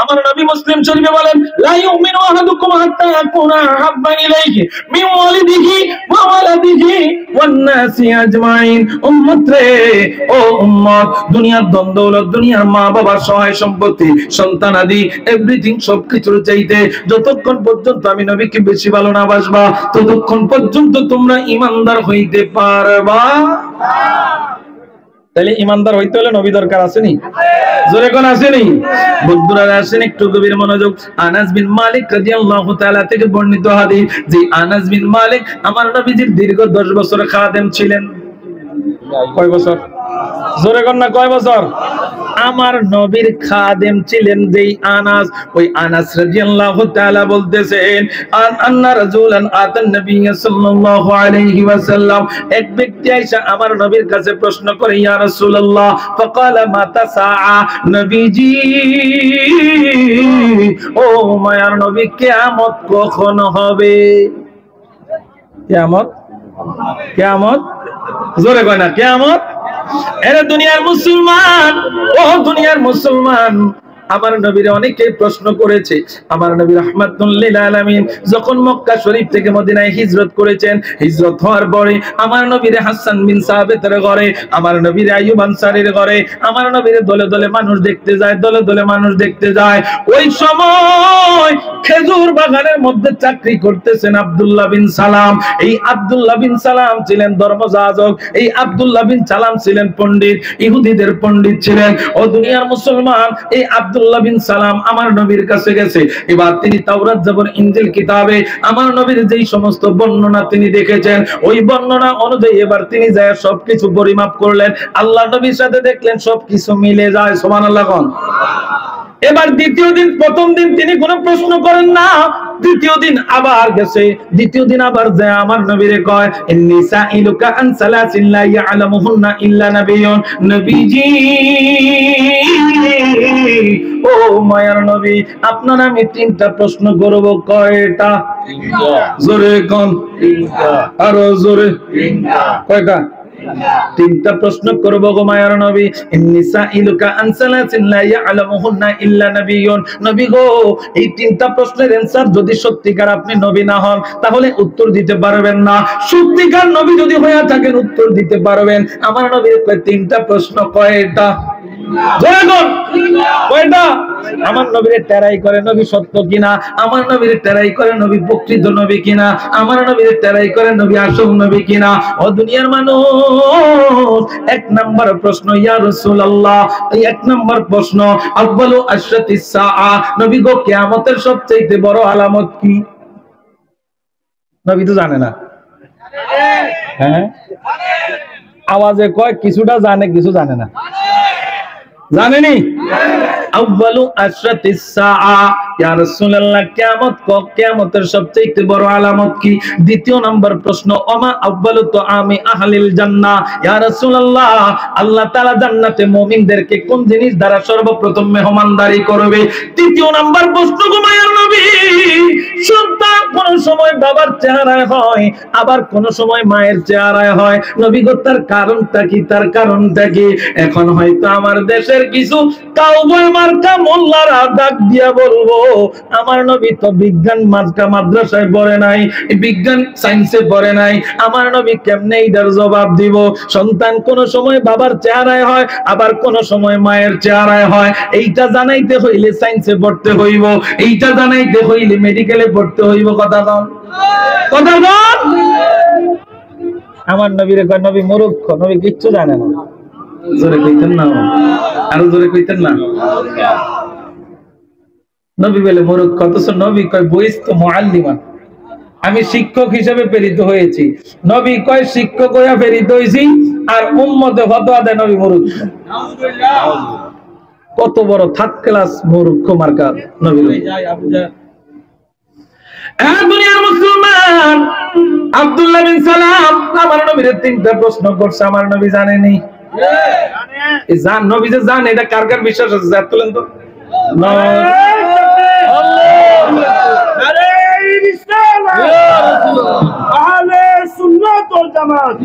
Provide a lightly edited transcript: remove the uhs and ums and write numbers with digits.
আমার নবী মুসলিম শরীফে বলেন, লা ইউমিনু আহাদুকুম হাত্তা ইয়াকুনা আহাব্বা ইলাইহি মিন ওয়ালিদিহি ওয়া ওয়ালাদিহি ওয়ান নাসি আজমাইন। উম্মত রে, ও উম্মত, দুনিয়ার ধন দৌলত, দুনিয়ার মা বাবা, সহায় সম্পত্তি, সন্তানাদি, এভরিথিং, সবকিছুর চাইতে যতক্ষণ পর্যন্ত আমি নবীকে বেশি ভালো না বাসবা, ততক্ষণ পর্যন্ত তোমরা ঈমানদার হইতে পারবা না। তাহলে ঈমানদার হইতে হলে নবী দরকার আসেনি? জোরে কোন আসেনি? বন্ধুরা আসেন একটু গভীর মনোযোগ। আনাস বিন মালিক রাদিয়াল্লাহু তাআলা থেকে বর্ণিত হাদিস, যে আনাস বিন মালিক আমার নবীজির দীর্ঘ 10 বছর খাদেম ছিলেন। কয় বছর? জোরে কোন না, কয় বছর? আমার নবীর খাদেম ছিলেন যেই আনাস, ওই আনাস রাদিয়াল্লাহু তাআলা বলতেছেন, আন্না রাজুলান আতান নবী সাল্লাল্লাহু আলাইহি ওয়াসাল্লাম, এক ব্যক্তি আয়েশা আমার নবীর কাছে প্রশ্ন করে, ইয়া রাসূলুল্লাহ, ফাকালা মাতা সাআ, নবীজি ও মায়ার নবী, কিয়ামত কখন হবে? কিয়ামত, কিয়ামত, জোরে কয় না, কিয়ামত। এরে দুনিয়ার মুসলমান, ও দুনিয়ার মুসলমান, আমার নবীর অনেকে প্রশ্ন করেছে। আমার নবী রাহমাতুল লিল আলামিন যখন মক্কা শরীফ থেকে মদিনায় হিজরত করেছেন, হিজরত হওয়ার পরে আমার নবীর হাসান বিন সাবিতের ঘরে, আমার নবীর আইয়ুব আনসারীর ঘরে, আমার নবীর দলে দলে মানুষ দেখতে যায়, দলে দলে মানুষ দেখতে যায়। ওই সময় খেজুর বাগানের মধ্যে চাকরি করতেছেন আব্দুল্লাহ বিন সালাম। এই আব্দুল্লাহ বিন সালাম ছিলেন ধর্মযাজক, এই আব্দুল্লাহ বিন সালাম ছিলেন পণ্ডিত, ইহুদিদের পণ্ডিত ছিলেন। ও দুনিয়ার মুসলমান, এই আব্দুল্লাহ বিন সালাম আমার নবীর কাছে গেছে। এবার তিনি তাওরাত, জবর, ইনজিল কিতাবে আমার নবীর যেই সমস্ত বর্ণনা তিনি দেখেছেন, ওই বর্ণনা অনুযায়ী এবার তিনি যায় সবকিছু পরিমাপ করলেন। আল্লাহ নবীর সাথে দেখলেন সবকিছু মিলে যায়। সুবহানাল্লাহ। এবার দ্বিতীয় দিন, প্রথম দিন তিনি কোনো প্রশ্ন করেন না, দ্বিতীয় দিন আবার গেছে, দ্বিতীয় দিন আবার যায় আমার নবীরে কয়, ইন্নী সাইলুকা আন সালাসিন লা ইয়ালামুহুন্না ইল্লা নাবিয়্যুন, নবীজি ও মায়ার নবী, আপনার আমি 3টা প্রশ্ন করব। কয়টা? 3টা। জোরে কোন? 3টা। আরো জোরে? 3টা। কয়টা? 3টা প্রশ্ন করব গো মায়ার নবী। ইন্নী সাইলুকা আন সালাসিন লা ইয়ালামুহুন্না ইল্লা নাবিয়্যুন, নবী গো, এই 3টা প্রশ্নের অ্যানসার যদি সত্যিকার আপনি নবী না হন তাহলে উত্তর দিতে পারবেন না, সত্যিকার নবী যদি হয়ে থাকেন উত্তর দিতে পারবেন। আমার নবীর 3টা প্রশ্ন। কয়টা? কয়টা? আমার নবীর টেরাই করে নবী সত্য কিনা, আমার নবীর টেরাই করে নবী প্রকৃত নবী কিনা, আমার নবীর টেরাই করে নবী আসল নবী কিনা। ও দুনিয়ার মানুষ, 1 নাম্বার প্রশ্ন, ইয়া রাসূলুল্লাহ, এই 1 নাম্বার প্রশ্ন, আউয়ালু আশরাতিস সাআ, নবী গো, কিয়ামতের সবচেয়ে বড় আলামত কি? নবী তো জানে না। হ্যাঁ, আওয়াজে কয় কিছুটা জানে, কিছু জানে না। জানেনি? আউয়ালু আশরাতিস সাআ, ইয়া রাসূলুল্লাহ, কিয়ামতের সবচেয়ে বড় আলামত কি? দ্বিতীয় নাম্বার প্রশ্ন, ওমা আউয়ালু তুআমি আহলিল জান্নাহ, ইয়া রাসূলুল্লাহ, আল্লাহ তাআলা জান্নাতে মুমিনদেরকে কোন জিনিস দ্বারা সর্বপ্রথম মেহমানদারি করবে? তৃতীয় নাম্বার প্রশ্ন, গো মায়ার নবী, সন্তান কোন সময় বাবার চেহারায় হয়, আবার কোন সময় মায়ের চেহারায় হয়, নবী গো, তার কারণটা কি? তার কারণটা কি? এখন হয়তো আমার দেশের কিছু কাউবয় মার্কা মোল্লারা ডাক দিয়া বলবো, আমার নবী তো বিজ্ঞান মার্কা মাদ্রাসায় পড়ে নাই, বিজ্ঞান সায়েন্সে পড়ে নাই, আমার নবী কেমনে এটার জবাব দিব? সন্তান কোন সময় বাবার চেহারায় হয়, আবার কোন সময় মায়ের চেহারায় হয়, এইটা জানাইতে হইলে সায়েন্সে পড়তে হইব, এইটা জানাইতে হইলে মেডিকেলে পড়তে হইব। কথা বল, কথা বল। আমার নবীরে কয় নবী মূর্খ, নবী কিচ্ছু জানে না। জোরে কইতেন না, আরো জোরে কইতেন না। নবী বলে মূর্খ, অথচ নবী কয় বইস্ত মুআল্লিমান, আমি শিক্ষক হিসেবে প্রেরিত হয়েছি। নবী কয় শিক্ষক হইয়া প্রেরিত হইছি, আর উম্মতে ফতোয়া দেয় নবী মূর্খ। কত বড় থার্ড ক্লাস মূর্খ মার্কা নবী। দুনিয়ার মুসলমান, আব্দুল্লাহ বিন সালাম আমার নবীর 3টা প্রশ্ন করছে, আমার নবী জানেনি। জান, নবী যে জানে, এটা কার কার বিশ্বাস আছে? জাত তোলেন তো। আহলে সুন্নাত ওয়াল জামাত।